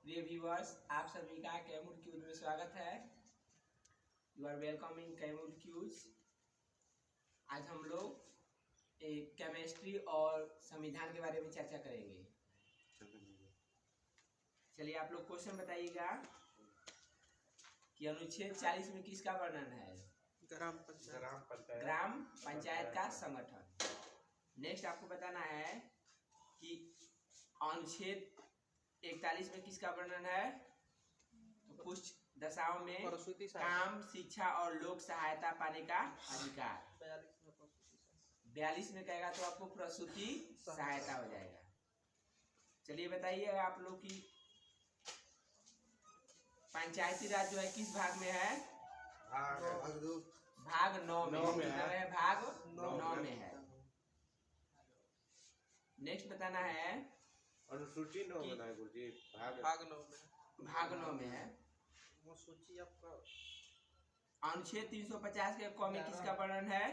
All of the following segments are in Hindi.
प्रिय व्यूअर्स, आप सभी का कैमूर क्यूज में स्वागत है। You are welcome in Kaimur quiz. आज हम लोग एक केमिस्ट्री और संविधान के बारे में चर्चा करेंगे। चलिए आप लोग क्वेश्चन बताइएगा कि अनुच्छेद 40 में किसका वर्णन है? ग्राम पंचायत का संगठन। नेक्स्ट आपको बताना है कि अनुच्छेद 41 में किसका वर्णन है? तो कुछ दशाओं में काम, शिक्षा और लोक सहायता पाने का अधिकार। 42 में कहेगा तो आपको प्रसूति सहायता हो जाएगा। चलिए बताइए आप लोग की पंचायती राज जो है किस भाग में है? भाग 9 में है। भाग 9 में है। नेक्स्ट बताना है अनुसूची 9 में है गुरुजी। भाग 9 में है। सूची आपका अनुच्छेद 350 के क में किसका वर्णन है?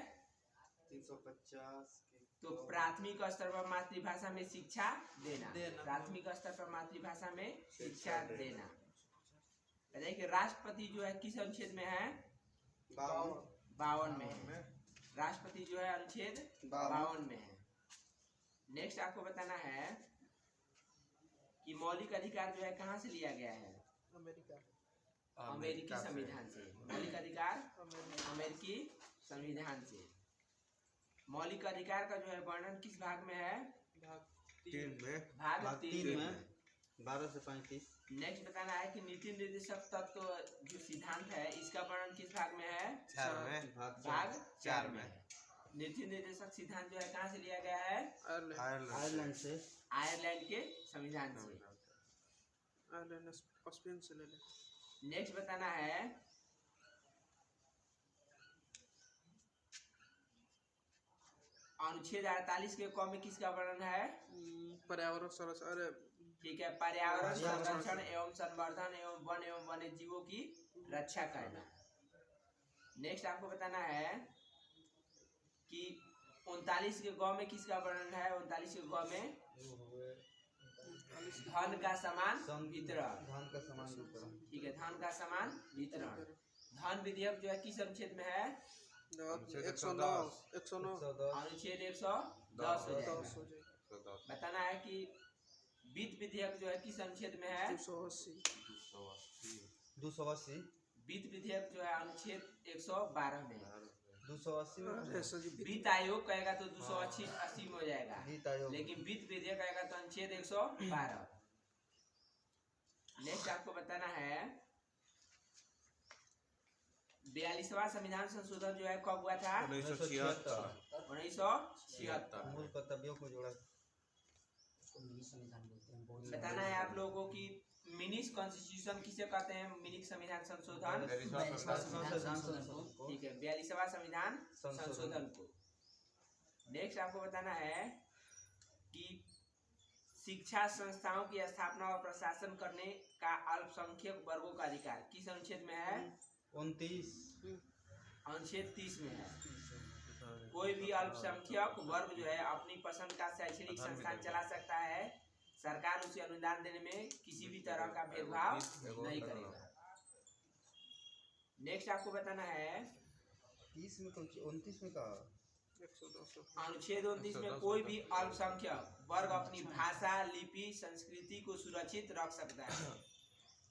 350 के तो प्राथमिक स्तर पर मातृभाषा में शिक्षा देना। प्राथमिक स्तर पर मातृभाषा में शिक्षा देना। बताइए कि राष्ट्रपति जो है किस अनुच्छेद में है? 52 में है। राष्ट्रपति जो है अनुच्छेद 52 में है। नेक्स्ट आपको बताना है कि मौलिक अधिकार जो है कहाँ से लिया गया है? अमेरिकी संविधान से। मौलिक अधिकार अमेरिकी संविधान से। मौलिक अधिकार का जो है वर्णन किस भाग में है? भाग 3 में। भाग 3 में 12 से 35। नेक्स्ट बताना है कि नीति निर्देशक तत्व जो सिद्धांत है इसका वर्णन किस भाग में है? भाग 4 में है। नीति निर्देशक सिद्धांत जो है कहाँ से लिया गया है? आयरलैंड से। आयरलैंड के संविधान से। स्पेन से ले ले। नेक्स्ट बताना है अनुच्छेद 48 के क में किसका वर्णन है? पर्यावरण संरक्षण। ठीक है, पर्यावरण संरक्षण एवं संवर्धन एवं वन एवं वन्य जीवों की रक्षा करना। नेक्स्ट आपको बताना है कि 39 के ग में किसका वर्णन है? 39 के ग में धन का समान वितरण। ठीक है, धन का समान वितरण। धन विधेयक जो है किस अनुच्छेद में है? 109 अनुच्छेद 110 हो जाएगा। बताना है कि वित्त विधेयक जो है किस अनुच्छेद में है? 280। वित्त विधेयक जो है अनुच्छेद 112 में है। 280 में। वित्त आयोग कहेगा तो 280 में हो जाएगा, लेकिन वित्त विधेयक कहेगा तो अनुच्छेद 112। नेक्स्ट आपको बताना है 42वां संविधान संशोधन जो है कब हुआ था? 1976। मूल कर्तव्यों को जोड़ा। बताना है आप लोगों को कि मिनी कॉन्स्टिट्यूशन किसे कहते हैं? मिनी संविधान संशोधन। ठीक है, 42वां संविधान संशोधन को। नेक्स्ट आपको बताना है कि शिक्षा संस्थाओं की स्थापना और प्रशासन करने का अल्पसंख्यक वर्गों का अधिकार किस अनुच्छेद में है? 29। अनुच्छेद 30 में है। कोई भी अल्पसंख्यक वर्ग जो है अपनी पसंद का शैक्षणिक संस्थान चला सकता है। सरकार उसे अनुदान देने में किसी भी तरह का भेदभाव नहीं करेगा। नेक्स्ट आपको बताना है 30 में 29 में कहा अनुच्छेद 29 में कोई भी अल्पसंख्यक वर्ग अपनी भाषा, लिपि, संस्कृति को सुरक्षित रख सकता है।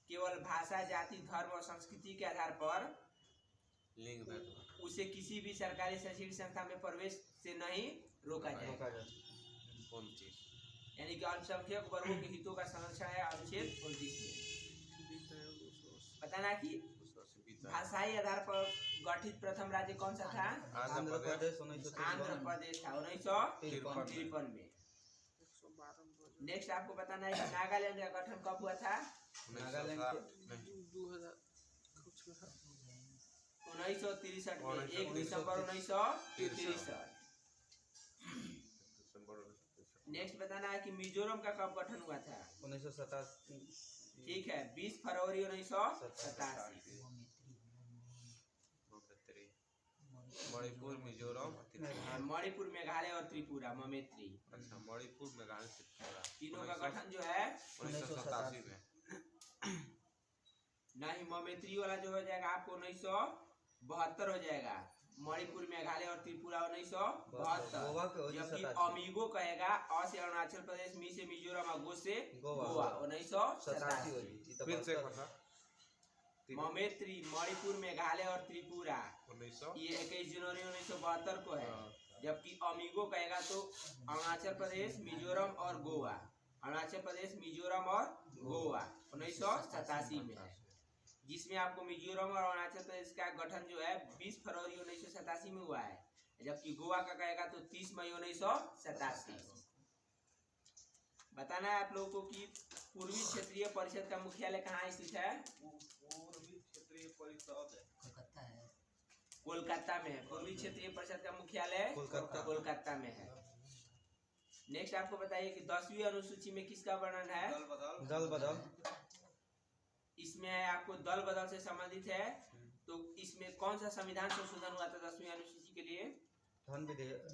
केवल भाषा, जाति, धर्म और संस्कृति के आधार पर उसे किसी भी सरकारी शैक्षणिक संस्था में प्रवेश से नहीं रोका जाएगा। यानी कि अल्पसंख्यक वर्गों के हितों का संरक्षण है अनुच्छेद 29 में। बताना कि भाषाई आधार पर गठित प्रथम राज्य कौन सा था? आंध्र प्रदेश था 1953 में। नेक्स्ट आपको बताना है कि नागालैंड का गठन कब हुआ था? 1963 में, 1 दिसंबर 1963। नेक्स्ट बताना है कि मिजोरम का कब गठन हुआ था? 1987। ठीक है, 20 फरवरी 1987। मणिपुर, मिजोरम, मणिपुर, मेघालय और त्रिपुरा, ममेत्री। अच्छा, मणिपुर, मेघालय, त्रिपुरा। तीनों का गठन जो है 1987 में। मौमेत्री वाला जो हो जाएगा आपको 1972 हो जाएगा। मणिपुर, मेघालय और त्रिपुरा 1972। गोवा के हो जबकि 87। अमीगो कहेगा अ से अरुणाचल प्रदेश, मी से मिजोरम और गो से गोवा। गोवा 87 हो 1987। जी। ई तो फिर से एक बहत्तर। बार मौमेत्री, मणिपुर, मेघालय और त्रिपुरा 1900। ये 21 जनवरी 1972 को है। जबकि अमीगो कहेगा तो अरुणाचल प्रदेश, मिजोरम और गोवा। अरुणाचल प्रदेश, मिजोरम और गोवा 1987 में है। जिसमें आपको मिजोरम और अरुणाचल प्रदेश का गठन जो है 20 फरवरी 1987 में हुआ है। जबकि गोवा का कहेगा तो 30 मई 1987। बताना है आप लोगों को कि पूर्वी क्षेत्रीय परिषद का मुख्यालय कहाँ स्थित है? पूर्वी क्षेत्रीय परिषद कोलकाता में है। पूर्वी क्षेत्रीय परिषद का मुख्यालय कोलकाता में है। नेक्स्ट आपको बताइए कि 10वीं अनुसूची में किसका वर्णन है? दल बदल। इसमें है आपको दल बदल से संबंधित है। तो इसमें कौन सा संविधान संशोधन हुआ था 10वीं अनुसूची के लिए? धन विधेयक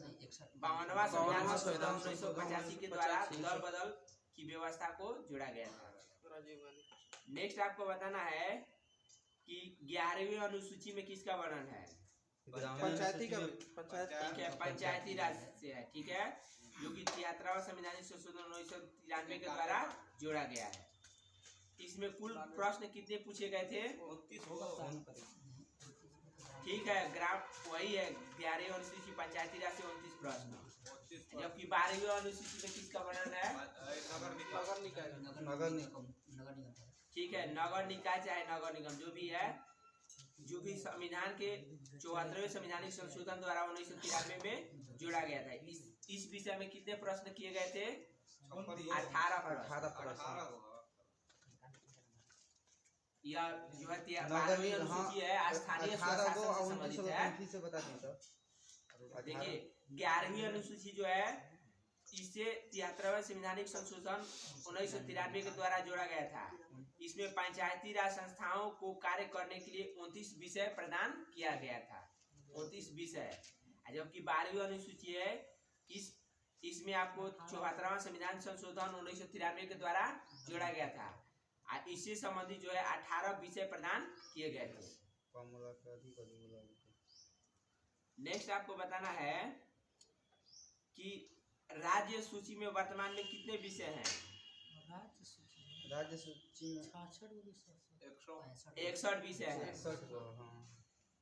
52वां संविधान 52वां संशोधन संविधान 1985 के द्वारा 85 दल बदल की व्यवस्था को जोड़ा गया था। राजीव गांधी। नेक्स्ट आपको बताना है कि 11वीं अनुसूची में किसका वर्णन है? पंचायती का पंचायत ठीक है, पंचायती राज से है। ठीक है, जो कि 73वां संविधानिक संशोधन 1993 के द्वारा जोड़ा गया है। इसमें कुल प्रश्न कितने पूछे गए थे? 29 ठीक है, ग्राफ वही है। 11वीं अनुसूची पंचायती राज से 29 प्रश्न। जबकि 12वीं अनुसूची में किसका वर्णन है? नगर निकाय। नगर निगम। ठीक है, नगर निकाय चाहे नगर निगम जो भी है, जो भी संविधान के 74वें संविधानिक संशोधन द्वारा 1993 में जोड़ा गया था। इस विषय में कितने प्रश्न किए गए थे? 18 प्रश्न। 18 प्रश्न। यह जो है नगर 12वीं निगम, हाँ, अनुसूची है, स्थानीय स्वशासन से संबंधित है। से बता दी तो देखिए 11वीं अनुसूची जो है इसे 73वें संविधानिक संशोधन 1993 के द्वारा जोड़ा गया था। इसमें पंचायती राज संस्थाओं को कार्य करने के लिए 29 विषय प्रदान किया गया था। 29 विषय। जबकि 12वीं अनुसूची है, इसमें आपको 74वां संविधान संशोधन 1993 के द्वारा जोड़ा गया था। इससे संबंधित जो है 18 विषय प्रदान किए गए थे। नेक्स्ट आपको बताना है कि राज्य सूची में वर्तमान में कितने विषय हैं? राज्य सूची में 61 विषय है। 61। हाँ।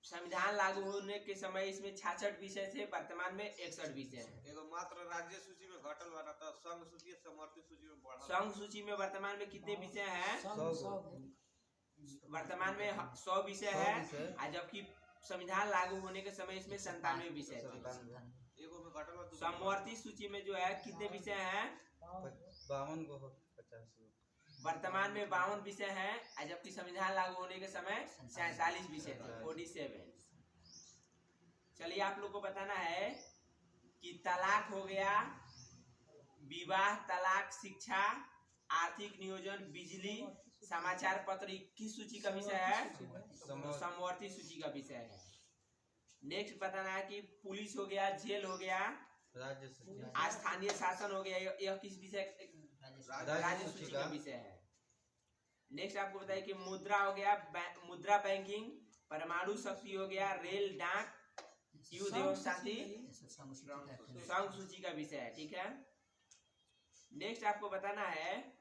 संविधान लागू होने के समय इसमें 66 विषय थे, वर्तमान में 61 विषय हैं। एगो मात्र राज्य सूची में घटल बना था, संघ सूची समर्थित सूची में बढ़ा। संघ सूची में वर्तमान में कितने विषय हैं? 100। वर्तमान में 100 विषय है। जबकि संविधान लागू होने के समय इसमें 97 विषय थे। एगो में घटल बा, समवर्ती सूची में जो है कितने विषय हैं? 52 को 50। वर्तमान में 52 विषय हैं। जबकि संविधान लागू होने के समय 47 विषय थे, 47। चलिए आप लोग को बताना है कि तलाक हो गया, विवाह, तलाक, शिक्षा, आर्थिक नियोजन, बिजली, समाचार पत्र किस सूची का विषय है? समवर्ती सूची का विषय है। नेक्स्ट बताना है कि पुलिस हो गया, जेल हो गया, राज्य सूची। स्थानीय शासन हो गया, यह किस विषय? राज्य सूची का विषय है। नेक्स्ट आपको बताइए कि मुद्रा हो गया, मुद्रा बैंकिंग, परमाणु शक्ति हो गया, रेल, डाक, युद्ध एवं शांति संघ सूची का विषय है। ठीक है, नेक्स्ट आपको बताना है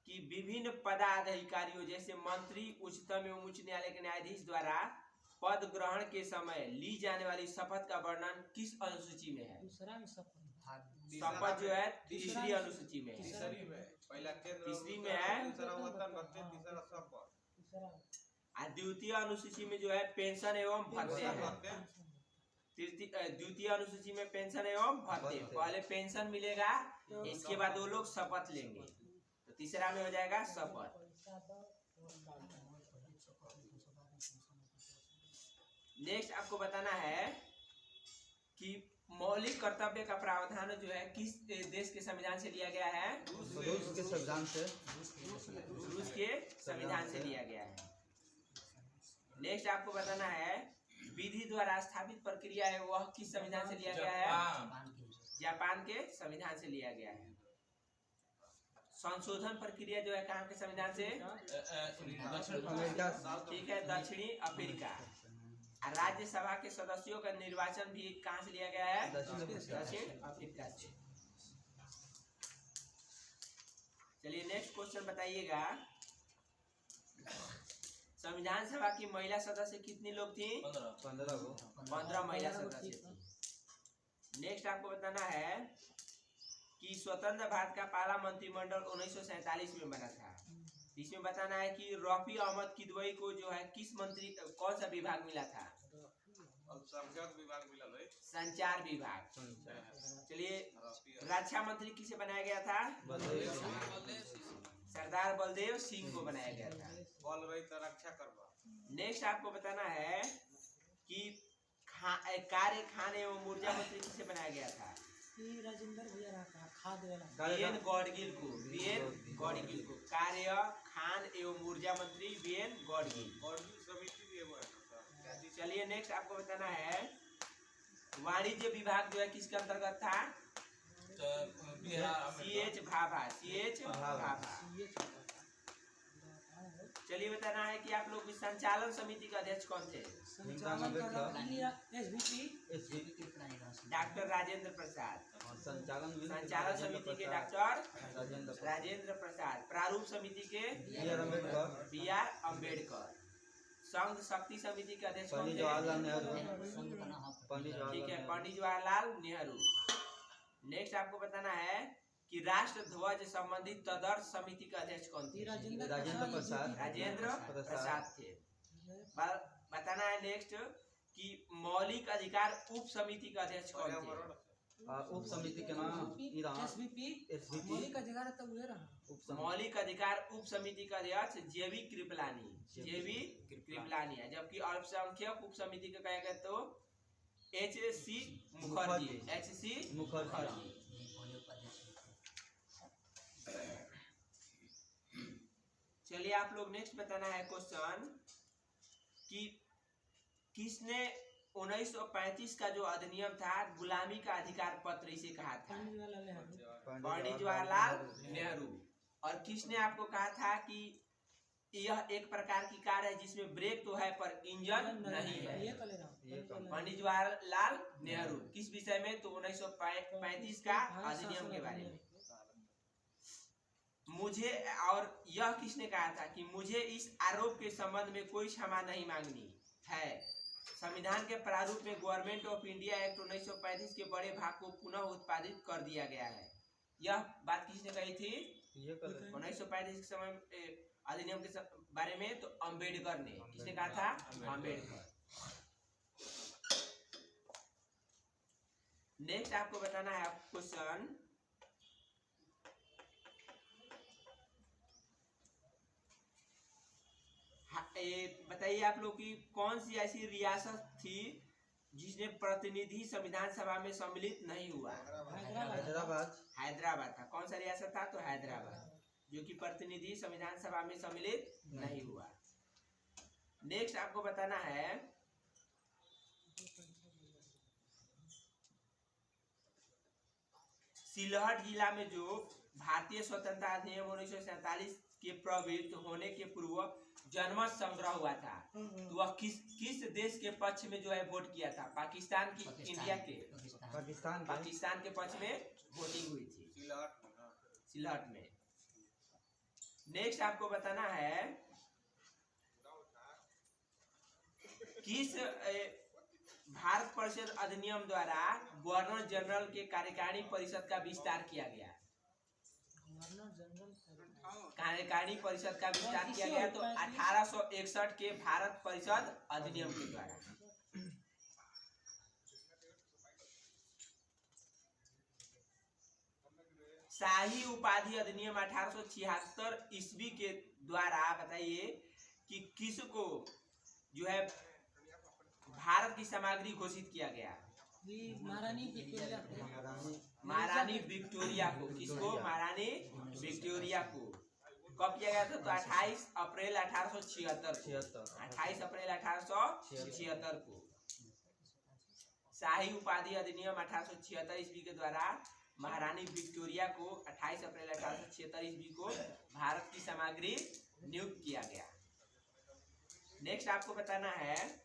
कि विभिन्न पदाधिकारियों जैसे मंत्री, उच्चतम एवं उच्च न्यायालय के न्यायाधीश द्वारा पद ग्रहण के समय ली जाने वाली शपथ का वर्णन किस अनुसूची में है? शपथ जो है तीसरी अनुसूची में है। तीसरी में पहला केंद्र, तीसरी में है। दूसरा वतन, तीसरा शपथ। द्वितीय अनुसूची में जो है पेंशन एवं भत्ते है। द्वितीय अनुसूची में पेंशन एवं भत्ते, पहले पेंशन मिलेगा, इसके बाद वो लोग शपथ लेंगे। तो तीसरा में हो जाएगा शपथ। नेक्स्ट आपको बताना है कि मौलिक कर्तव्य का प्रावधान जो है किस देश के संविधान से लिया गया है? रूस के संविधान से। रूस के संविधान से लिया गया है। नेक्स्ट आपको बताना है विधि द्वारा स्थापित प्रक्रिया है वह किस संविधान से लिया गया है? जापान के संविधान से लिया गया है। संशोधन प्रक्रिया जो है कहाँ के संविधान से? अमेरिका ठीक है, दक्षिणी अफ्रीका। और राज्यसभा के सदस्यों का निर्वाचन भी कहाँ से लिया गया है? दक्षिण अफ्रीका से। चलिए नेक्स्ट क्वेश्चन बताइएगा। संविधान सभा की महिला सदस्य कितनी लोग थी? 15 को 15 महिला सदस्य थी। नेक्स्ट आपको बताना है कि स्वतंत्र भारत का पहला मंत्रिमंडल 1947 में बना था। इसमें बताना है कि रफी अहमद किदवई को जो है किस मंत्री कौन सा विभाग मिला था? अल्पसंख्यक विभाग मिला है। संचार विभाग। चलिए रक्षा मंत्री किसे बनाया गया था? सरदार बलदेव सिंह को बनाया गया था। बल रही तो रक्षा करवा। नेक्स्ट आपको बताना है कि कार्य खान एवं ऊर्जा मंत्री किसे बनाया गया था? राजेंद्र भैया रहा खाद वाला बीएन गॉडगिल को। बीएन गॉडगिल को कार्य खान एवं ऊर्जा मंत्री बीएन गॉडगिल। और भी समिति भी है वो है। चलिए नेक्स्ट आपको बताना है वाणिज्य विभाग जो है किसके अंतर्गत था? CH भाभा। CH भाभा। चलिए बताना है कि आप लोग संचालन समिति का अध्यक्ष कौन थे? डॉक्टर राजेंद्र प्रसाद। संचालन समिति के डॉक्टर राजेंद्र प्रसाद। प्रारूप समिति के BR अम्बेडकर। संघ शक्ति समिति के अध्यक्ष कौन थे? ठीक है, पंडित जवाहरलाल नेहरू। नेक्स्ट आपको बताना है कि राष्ट्र ध्वज संबंधित तदर्थ समिति का अध्यक्ष कौन थे? राजेंद्र प्रसाद थे। बताना है नेक्स्ट कि मौलिक अधिकार उप समिति का अध्यक्ष कौन थे? उप समिति के नाम SVP मौलिक अधिकार तब हुए रहा। मौलिक अधिकार उप समिति का अध्यक्ष जेवी कृपलानी। जेवी कृपलानी है। जबकि अल्पसंख्यक उप समिति का कहा गया तो HC मुखर्जी। HC मुखर्जी। चलिए आप लोग नेक्स्ट बताना है क्वेश्चन कि किसने 1935 का जो अधिनियम था गुलामी का अधिकार पत्र इसे कहा था? पंडित जवाहरलाल नेहरू। और किसने आपको कहा था कि यह एक प्रकार की कार है जिसमें ब्रेक तो है पर इंजन नहीं है? पंडित जवाहरलाल नेहरू। किस विषय में? तो 1935 का अधिनियम के बारे में। मुझे और यह किसने कहा था कि मुझे इस आरोप के संबंध में कोई क्षमा नहीं मांगनी है। संविधान के प्रारूप में गवर्नमेंट ऑफ इंडिया एक्ट 1935 के बड़े भाग को पुनः उत्पादित कर दिया गया है। यह बात किसने कही थी? 1935 के समय अधिनियम के बारे में तो अम्बेडकर ने। किसने कहा था? अम्बेडकर। नेक्स्ट आपको बताना है क्वेश्चन बताइए आप लोग की कौन सी ऐसी रियासत थी जिसने प्रतिनिधि संविधान सभा में सम्मिलित नहीं हुआ? हैदराबाद था। कौन सा रियासत था? तो हैदराबाद, जो कि प्रतिनिधि संविधान सभा में सम्मिलित नहीं हुआ। नेक्स्ट आपको बताना है सिलहट जिला में जो भारतीय स्वतंत्रता अधिनियम 1947 के प्रवृत्त होने के पूर्व जनमत संग्रह हुआ था, तो वह किस देश के पक्ष में जो है वोट किया था? पाकिस्तान की? इंडिया के? पाकिस्तान के पक्ष में वोटिंग हुई थी सिलहट में। नेक्स्ट आपको बताना है किस भारत परिषद अधिनियम द्वारा गवर्नर जनरल के कार्यकारिणी परिषद का विस्तार किया गया? कार्यकारिणी परिषद का विस्तार किया गया तो 1861 के भारत परिषद अधिनियम के द्वारा। शाही उपाधि अधिनियम 1876 ईस्वी के द्वारा बताइए कि किसको जो है भारत की सामग्री घोषित किया गया? महारानी विक्टोरिया को। किसको? महारानी विक्टोरिया को। कब किया गया था? तो 28 अप्रैल 1876 को। 28 अप्रैल 1876 को शाही उपाधि अधिनियम 1876 ईस्वी के द्वारा महारानी विक्टोरिया को 28 अप्रैल 1876 ईस्वी को भारत की सामग्री नियुक्त किया गया। नेक्स्ट आपको बताना है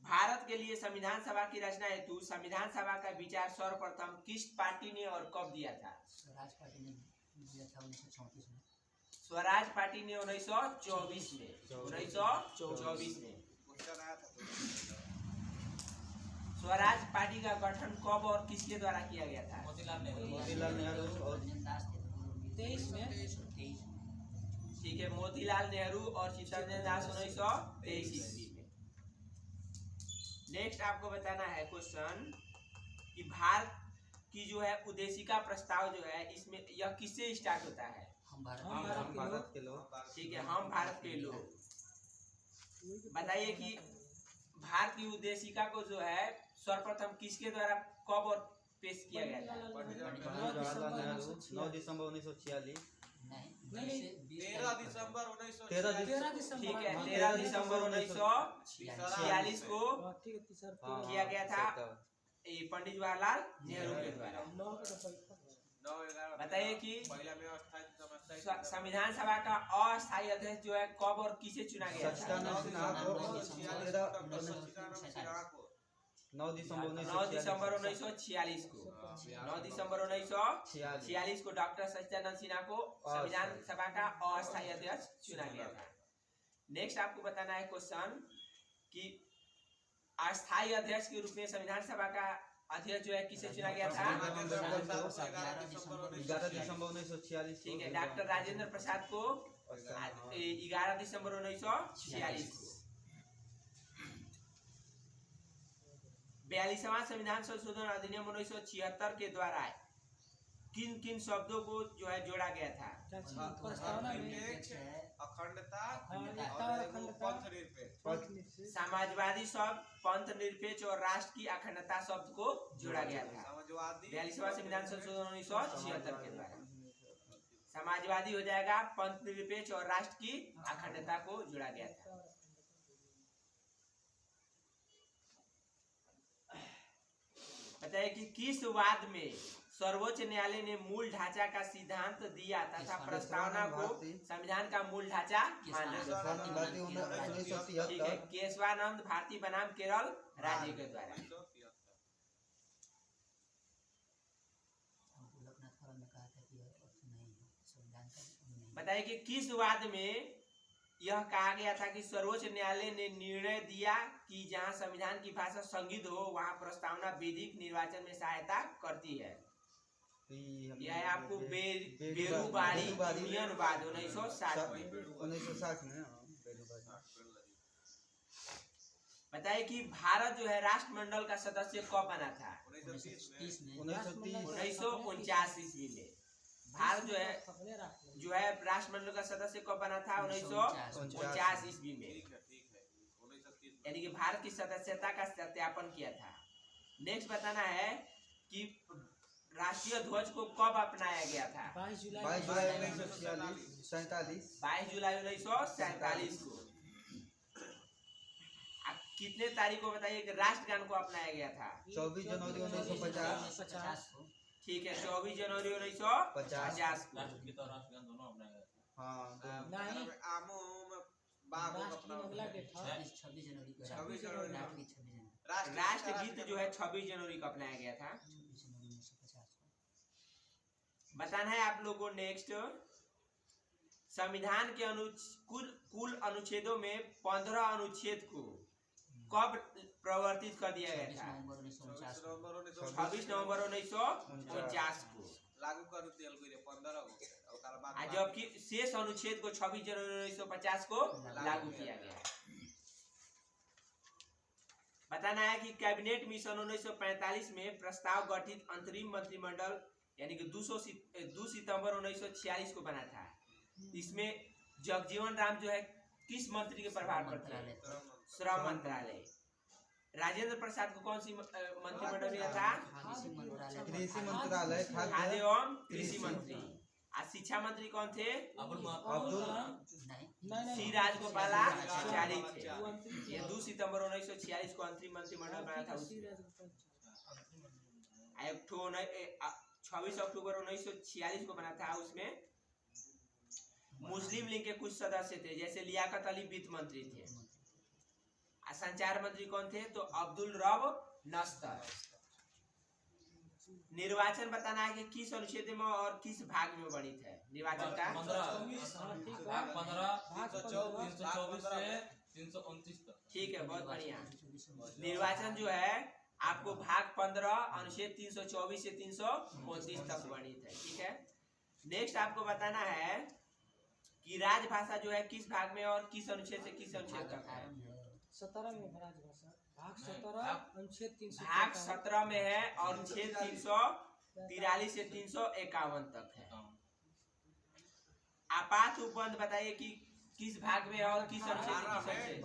भारत के लिए संविधान सभा की रचना हेतु संविधान सभा का विचार सर्वप्रथम किस पार्टी ने और कब दिया था? स्वराज पार्टी ने दिया था 1934 में। स्वराज पार्टी ने 1924 में 1924 में। क्वेश्चन आया था स्वराज पार्टी का गठन कब और किसके द्वारा किया गया था? मोतीलाल नेहरू और 23 में। ठीक है, मोतीलाल नेहरू और चित्तरंजन दास 1923 ईस्वी में। नेक्स्ट आपको बताना है क्वेश्चन कि भारत की जो है उद्देशिका प्रस्ताव जो है इसमें यह किससे स्टार्ट होता है? हम भारत के लोग। ठीक है, हम भारत के लोग। बताइए कि भारत की उद्देशिका को जो है सर्वप्रथम किसके द्वारा कब और पेश किया गया था? जवाहरलाल नेहरू 9 दिसंबर 1946। 13 दिसंबर 1946। 13 दिसंबर। ठीक है, 13 दिसंबर 1946 को ठीक है, तीसरा किया गया था पंडित जवाहरलाल नेहरू के द्वारा। 9/11 बताइए कि पहला में 28 समस्या संविधान सभा का अस्थायी अध्यक्ष जो है कब और किसे चुना गया था? सच्चिदानंद सिन्हा को 9 दिसंबर 1946 को 9 दिसंबर 1946 को डॉक्टर सच्चिदानंद सिन्हा को संविधान सभा का अस्थायी अध्यक्ष चुना गया था। नेक्स्ट आपको बताना है क्वेश्चन कि अस्थायी अध्यक्ष के रूप में संविधान सभा का अध्यक्ष जो है किसे चुना गया था? 11 दिसंबर 1946। ठीक है, डॉक्टर राजेंद्र प्रसाद को 11 दिसंबर 1946 को। 42वां संविधान संशोधन अधिनियम 1976 के द्वारा किन किन शब्दों को जो है जोड़ा गया था? प्रस्तावना में अखंडता और पंथ निरपेक्ष। समाजवादी शब्द, पंथ निरपेक्ष और राष्ट्र की अखंडता शब्द को जोड़ा गया था। समाजवादी 42वां संविधान संशोधन 1976 के द्वारा समाजवादी हो जाएगा, पंथ निरपेक्ष और राष्ट्र की अखंडता को जोड़ा गया था। बताइए कि किस वाद में सर्वोच्च न्यायालय ने मूल ढांचा का सिद्धांत दिया तथा प्रस्तावना को संविधान का मूल ढांचा माना? ठीक है, केशवानंद भारती बनाम केरल राज्य के द्वारा। बताइए कि किस वाद में यह कहा गया था कि सर्वोच्च न्यायालय ने निर्णय दिया कि जहां संविधान की भाषा संगीत हो वहां प्रस्तावना विधिक निर्वाचन में सहायता करती है? यह है आपको बेरूबाड़ी यूनियन वाद 1960 में। बताइए कि भारत जो है राष्ट्रमंडल का सदस्य कब बना था? 1949 ईस्वी में। भारत जो है राष्ट्रमंडल का सदस्य कब बना था? 1949 ईस्वी में। यानी कि भारत की सदस्यता का सत्यापन किया था। नेक्स्ट बताना है कि राष्ट्रीय ध्वज को कब अपनाया गया था? 22 जुलाई 1947 को। कितने तारीख को बताइए कि राष्ट्रगान को अपनाया गया था? 24 जनवरी 1950। ठीक है, 24 जनवरी 1950 को। राष्ट्रगीत जो है 26 जनवरी को अपनाया गया था। बताना है आप लोगों को नेक्स्ट संविधान के कुल अनुच्छेदों में 15 अनुच्छेद को कब प्रवर्तित कर दिया गया था? 26 नवंबर 1949 को लागू कर दिया गया 15 को। जबकि शेष अनुच्छेद को 26 जनवरी 1950 को लागू किया गया। बताना है कि कैबिनेट मिशन 1945 में प्रस्ताव गठित अंतरिम मंत्रिमंडल यानी कि 2 सितंबर 1946 को बना था। इसमें जगजीवन राम जो है किस मंत्री के प्रभार पर थे? श्रम मंत्रालय। राजेंद्र प्रसाद को कौन सी मंत्रिमंडल मिला था? कृषि मंत्रालय, खाद्य एवं कृषि मंत्री। और शिक्षा मंत्री कौन थे? अब्दुल सी राजगोपालाचारी थे। ये 2 सितंबर 1946 को अंतरिम मंत्रिमंडल बना था। एक ठो 26 अक्टूबर 1946 को बना था। उसमें मुस्लिम लीग के कुछ सदस्य थे, जैसे लियाकत अली वित्त मंत्री थे, संचार मंत्री कौन थे तो अब्दुल रब नस्तर। निर्वाचन बताना है कि किस अनुच्छेद में और किस भाग में वर्णित है निर्वाचन का। 329 तक। ठीक है, बहुत बढ़िया। निर्वाचन जो है आपको भाग 15 अनुच्छेद 324 से 329 तक वर्णित है। ठीक है, नेक्स्ट आपको बताना है कि राजभाषा जो है किस भाग में और किस अनुच्छेद से किस अनुच्छेद तक है। 17 में है राजभाषा, भाग 17 अनुच्छेद 300 भाग 17 में है और अनुच्छेद 343 से 351 तक है। आपात उपबंध बताइए कि किस भाग में और किस अनुच्छेद से किस अनुच्छेद।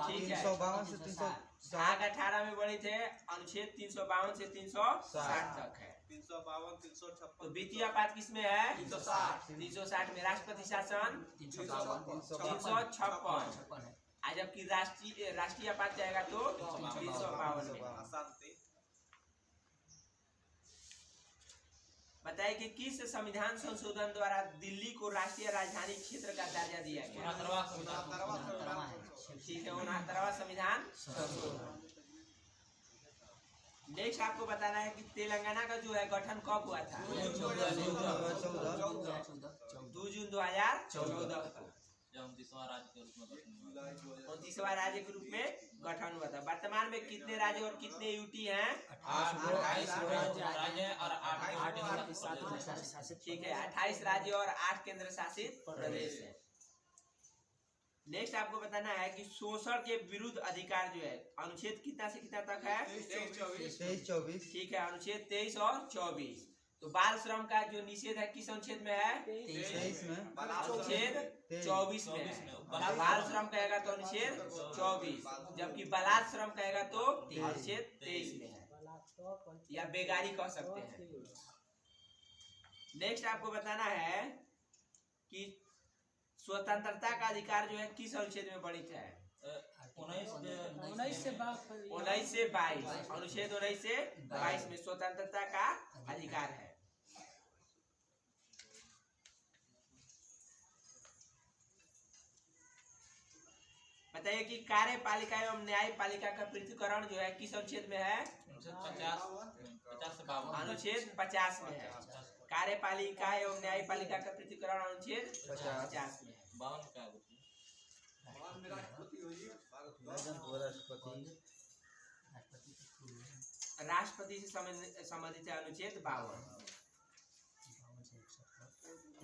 ठीक है, 352 से 360 भाग 18 में वर्णित है, अनुच्छेद 352 से 360 तक है। 352 356 तो वित्तीय आपात किसमें है 360 में। राष्ट्रपति शासन 356 आज, जबकि राष्ट्रीय आपात जाएगा तो 352 में। अशांति। बताइए कि किस संविधान संशोधन द्वारा दिल्ली को राष्ट्रीय राजधानी क्षेत्र का दर्जा दिया गया। ठीक है, 69वां संविधान संशोधन। नेक्स्ट आपको बताना है कि तेलंगाना का जो है गठन कब हुआ था 2 जून 2014 को। 29वां राज्य के रूप में गठन हुआ। 29वां राज्य के रूप में गठन हुआ था। वर्तमान में कितने राज्य और कितने यूटी हैं 28 राज्य और 8 ठीक है, 28 राज्य और 8 केंद्र शासित प्रदेश है। नेक्स्ट आपको बताना है कि शोषण के विरुद्ध अधिकार जो है अनुच्छेद कितना से कितना तक है 23-24। ठीक है, अनुच्छेद 23 और 24। तो बाल श्रम का जो निषेध है किस अनुच्छेद में है 23 में। अनुच्छेद 24 में है। बाल श्रम कहेगा तो अनुच्छेद 24, जबकि बलात् श्रम कहेगा तो अनुच्छेद 23 में है, या बेगारी कह सकते हैं। नेक्स्ट आपको बताना है कि स्वतंत्रता का अधिकार जो है किस अनुच्छेद में वर्णित है 19 से 22 अनुच्छेद 19 से 22 में स्वतंत्रता का अधिकार है। बताइए कि कार्यपालिका एवं न्यायपालिका का पृथक्करण जो है किस अनुच्छेद में है 50 से 52 अनुच्छेद 50 में है। कार्यपालिका एवं न्यायपालिका का पृथक्करण अनुच्छेद 50 में है। 52 का राष्ट्रपति से संबंधित है अनुच्छेद 52।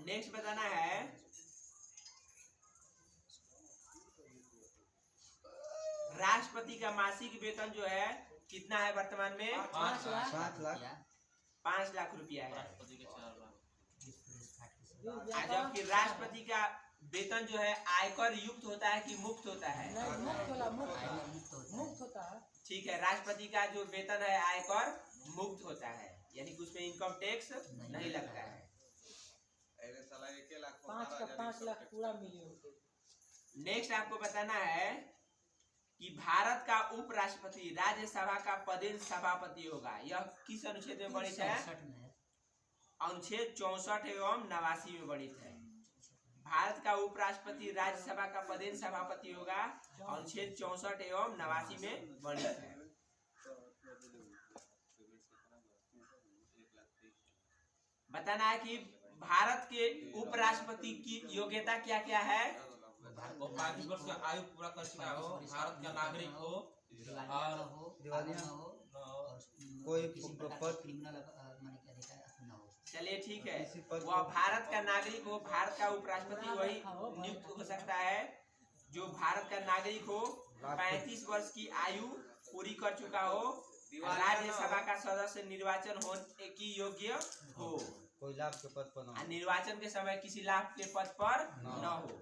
नेक्स्ट बताना है राष्ट्रपति का मासिक वेतन जो है कितना है वर्तमान में 5 लाख 5 लाख रुपया है। राष्ट्रपति के 4 लाख। जबकि राष्ट्रपति का वेतन जो है आयकर युक्त होता है कि मुक्त होता है मुक्त होता है। ठीक है, राष्ट्रपति का जो वेतन है आयकर मुक्त होता है, यानी कि उसमें इनकम टैक्स नहीं लगता है। अरे साला 1 लाख 5 लाख पूरा मिले। नेक्स्ट आपको बताना है कि भारत का उपराष्ट्रपति राज्यसभा का पदेन सभापति होगा। यह किस अनुच्छेद में वर्णित है अनुच्छेद 64 एवं 89 में वर्णित है। भारत का उपराष्ट्रपति राज्यसभा का पदेन सभापति होगा, अनुच्छेद 64 एवं 89 में वर्णित है। बताना है कि भारत के उपराष्ट्रपति की योग्यता क्या क्या है। वो 35 वर्ष की आयु पूरा कर चुका हो, भारत का नागरिक हो और दिवालिया कोई पद। चलिए ठीक है, वह भारत का नागरिक हो, भारत का उपराष्ट्रपति वही नियुक्त हो सकता है जो भारत का नागरिक हो, 35 वर्ष की आयु पूरी कर चुका हो, राज्यसभा का सदस्य निर्वाचन होने की योग्य हो, कोई लाभ के पद पर न हो। निर्वाचन के समय किसी लाभ के पद पर न हो।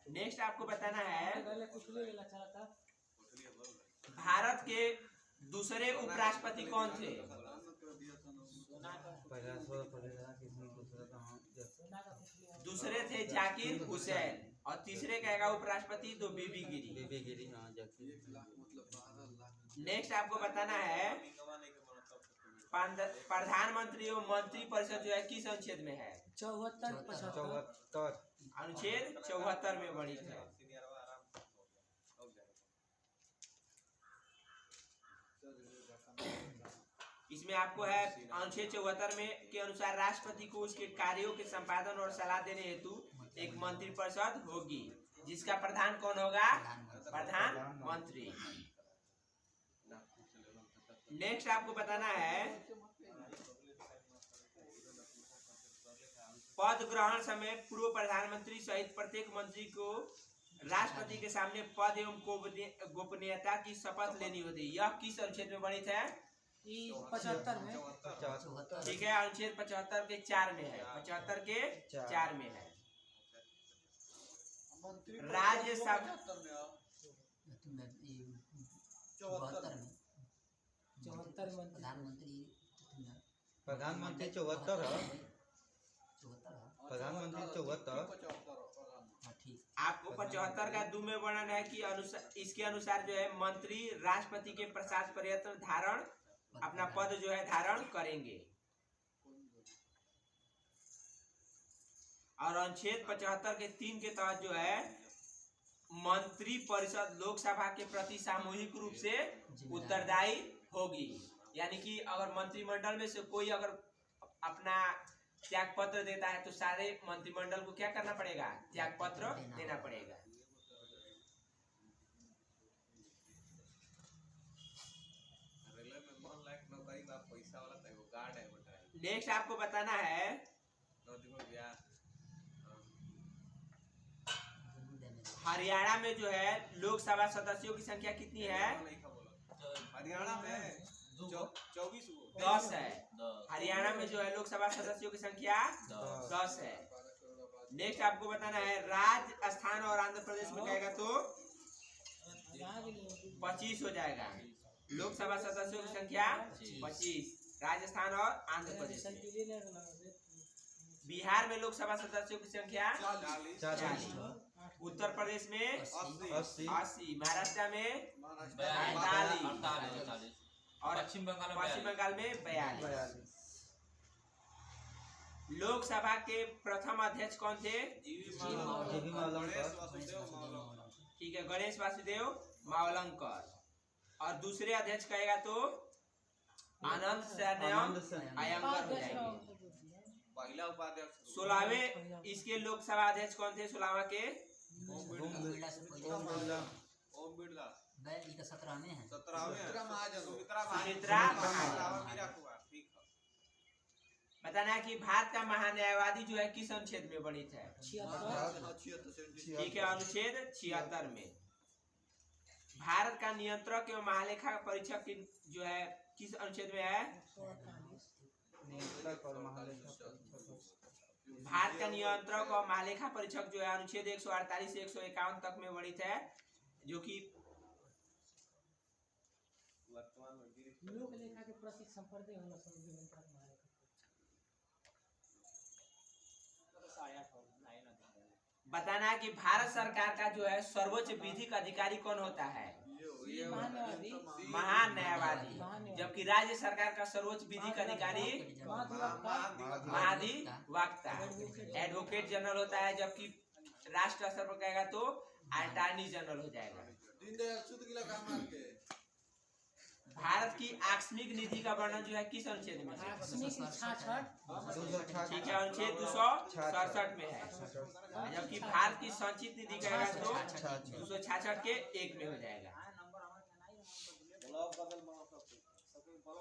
नेक्स्ट आपको बताना है भारत के दूसरे उपराष्ट्रपति कौन थे। दूसरे थे जाकिर हुसैन और तीसरे कहेगा उपराष्ट्रपति तो बीबी गिरी। बीबी गिरी, हाँ जैसे। नेक्स्ट आपको बताना है प्रधानमंत्री और मंत्री परिषद जो है किस अनुच्छेद में है? 74 75 74। अनुच्छेद 74 में वर्णित है। इसमें आपको है अनुच्छेद 74 में के अनुसार राष्ट्रपति को उसके कार्यों के संपादन और सलाह देने हेतु एक मंत्री परिषद होगी, जिसका प्रधान कौन होगा? प्रधानमंत्री। नेक्स्ट आपको बताना है पद ग्रहण समय पूर्व प्रधानमंत्री सहित प्रत्येक मंत्री को राष्ट्रपति के सामने पद एवं गोपनीयता की शपथ लेनी होती है। यह किस अनुच्छेद में वर्णित है? 75 में। ठीक है, अनुच्छेद 75 के 4 में है। 75 के 4 में है। राज्यसभा प्रधानमंत्री 74 है। प्रधानमंत्री 74। आपको 75 का 2 में वर्णन है कि इसके अनुसार जो है मंत्री राष्ट्रपति के प्रसाद पर्यंत धारण अपना पद जो है धारण करेंगे। और अनुच्छेद 75 के 3 के तहत जो है मंत्री परिषद लोकसभा के प्रति सामूहिक रूप से उत्तरदायी होगी। यानी कि अगर मंत्रिमंडल में से कोई अगर अपना त्याग पत्र देता है तो सारे मंत्रिमंडल को क्या करना पड़ेगा? त्याग पत्र देना पड़ेगा। नेक्स्ट आपको बताना है हरियाणा में जो है लोकसभा सदस्यों की संख्या कितनी है? हरियाणा में 24 10 है। हरियाणा में जो है लोकसभा सदस्यों की संख्या 10 है। नेक्स्ट आपको बताना है राजस्थान और आंध्र प्रदेश में कहेगा तो 25 हो जाएगा। लोकसभा सदस्यों की संख्या 25 राजस्थान और आंध्र प्रदेश में। बिहार में लोकसभा सदस्यों की संख्या 40। उत्तर प्रदेश में 80। महाराष्ट्र में 48 और पश्चिम बंगाल में 42। लोकसभा के प्रथम अध्यक्ष कौन थे? ठीक है, गणेश वासुदेव मावलंकर। और दूसरे अध्यक्ष कहेगा तो आनंद शर्मा अयंगर हो जाएंगे। पहला उपाध्यक्ष 16वें इसके लोकसभा अध्यक्ष कौन थे? 16वां के ओम बिरला। 17वें है। 17वें सुमित्रा महाजन। बताना है कि भारत का महान्यायवादी जो है किस अनुच्छेद में वर्णित है? 76। ठीक है, अनुच्छेद 76 में। भारत का नियंत्रक एवं महालेखा परीक्षक जो है किस अनुच्छेद में है? भारत का नियंत्रक और महालेखा परीक्षक जो है अनुच्छेद 148 से 151 तक में वर्णित है, जो कि लोक लेखा के प्रति संपर्क होला सब बताना है कि भारत सरकार का जो है सर्वोच्च विधिक अधिकारी कौन होता है? महान्यायवादी। जबकि राज्य सरकार का सर्वोच्च विधिक अधिकारी महाधिवक्ता एडवोकेट जनरल होता है, जबकि राष्ट्र स्तर पर कहेगा तो अटॉर्नी जनरल हो जाएगा। भारत की आकस्मिक निधि का वर्णन जो है किस अनुच्छेद में है? ठीक है, अनुच्छेद 267 में है। जबकि भारत की संचित निधि कहेगा तो 266 के 1 में हो जाएगा।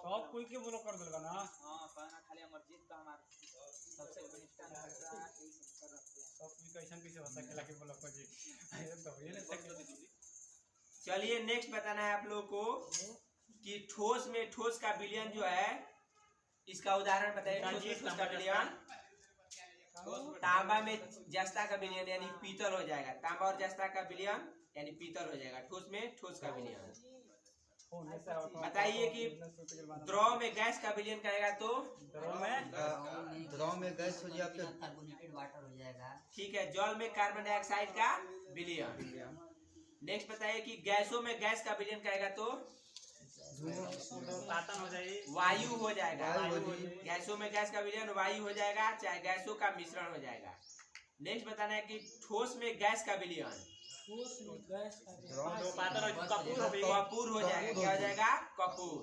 सब कोई के बोलो कर देगा ना। हां कहना खाली हमर जीत का हमार सबसे घनिष्ठ सब कोई कैसन कैसे हो सकेला के बोलो को जी तो ये नहीं सके। चलिए नेक्स्ट बताना है आप लोगों को कि ठोस में ठोस का विलयन जो है इसका उदाहरण बताइए। ठोस का विलयन तांबा में जस्ता का विलयन यानी पीतल हो जाएगा। तांबा और जस्ता का विलयन यानी पीतल हो जाएगा। ठोस में ठोस का विलयन। होने से आवत बताइए कि द्रव में गैस का विलयन कहेगा तो द्रव में गैस हो जाए आपके कार्बोनेटेड वाटर हो जाएगा। ठीक है, जल में कार्बन डाइऑक्साइड का विलयन। नेक्स्ट बताइए कि गैसों में गैस का विलयन कहेगा तो तातन हो जाए वायु हो जाएगा। वायु हो जाएगी। गैसों में गैस का विलयन वायु हो जाएगा, चाहे गैसों का मिश्रण हो जाएगा। नेक्स्ट बताना है कि ठोस में गैस का विलयन ठोस में गैस का द्रव तो पातन हो कपूर हो गई। कपूर हो जाएगा। क्या हो जाएगा? कपूर।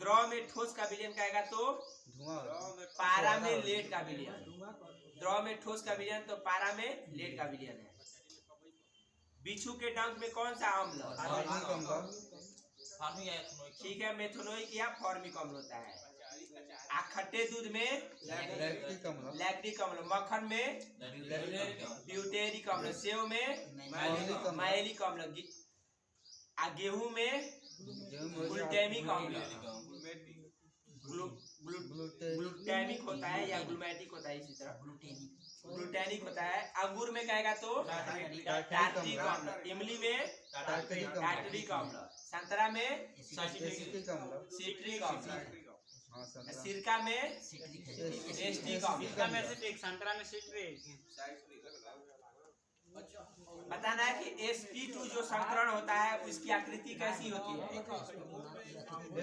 द्रव में ठोस का विलयन कहेगा तो धुआं पारा में लेड का विलयन। द्रव में ठोस का विलयन तो पारा में लेड का विलयन है। बिच्छू के डंक में कौन सा अम्ल? फार्मिक अम्ल फार्मिक या एथेनॉइक। ठीक है, मेथनोइक या फॉर्मिक अम्ल होता है। खट्टे दूध में लैक्टिक अम्ल लैक्टिक अम्ल, मक्खन में ब्यूटेरिक अम्ल, सेव में माइलिक अम्ल, गेहूं में ग्लूटेमिक अम्ल, ग्लूटेमिक होता है या ग्लूमेटिक होता है, इसी तरह ग्लूटेनिक होता है। अंगूर में कहेगा तो टार्टिक अम्ल, इमली में टार्टरिक अम्ल, संतरा में एसिटिक अम्ल सिट्रिक अम्ल, हाँ संतरा सिरका में एस्टिक इसका अम्ल। में से एक संतरा में सिट्रिक। बताना है कि sp2 जो संकरण होता है उसकी आकृति कैसी होती है?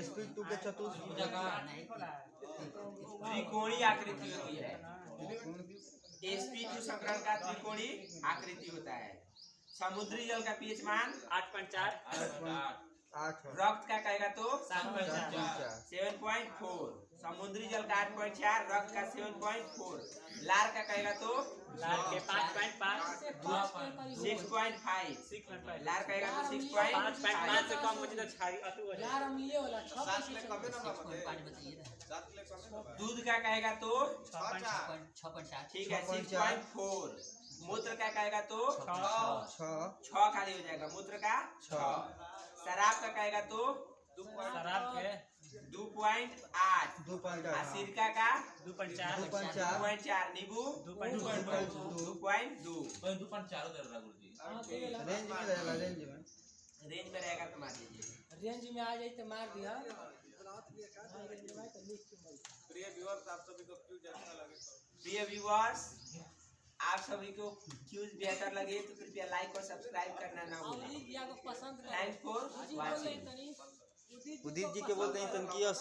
sp2 के चतुर्भुज त्रिकोणीय आकृति होती है। sp2 संकरण का त्रिकोणीय आकृति होता है। समुद्री जल का पीएच मान 8.4 8 रक्त का कहेगा तो 7.4 7.4, समुद्री जल का 8.4, रक्त का 7.4, लार का कहेगा तो लाल के 5.5 6.5, 6.5 लार कहेगा तो 5.5 से 6.5। कम हो जाए तो छाई अतु हो जाए। यार हम ये वाला 7 ले कमे ना बाबा 6.5 बताइए ना। 7 ले कमे ना बाबा दूध का कहेगा तो 6.4 ठीक है 6.4। 6.4। मूत्र का कहेगा तो 6 6 खाली हो जाएगा, मूत्र का 6। शराब का कहेगा तो शराब के 2.8, 2.8 सिरका का 2.4 2.4, नींबू 2.2 2.2। कोई 2.4 दे रहा गुरुजी। हाँ, तो ये ला- रेंज में रहेगा रेंज में रेंज में रहेगा तो मार दीजिए। रेंज में आ जाए तो मार दिया। हाँ, रेंज में आए तो लिख के मार दिया। प्रिय व्यूअर्स आप सभी को क्यों अच्छा लगे तो प्रिय व्यूअर्स, आप सभी को क्यूज बेहतर लगे तो कृपया लाइक और सब्सक्राइब करना ना और भूलें। ये को पसंद thanks for watching. Udit ji के बोलते हैं तनकियस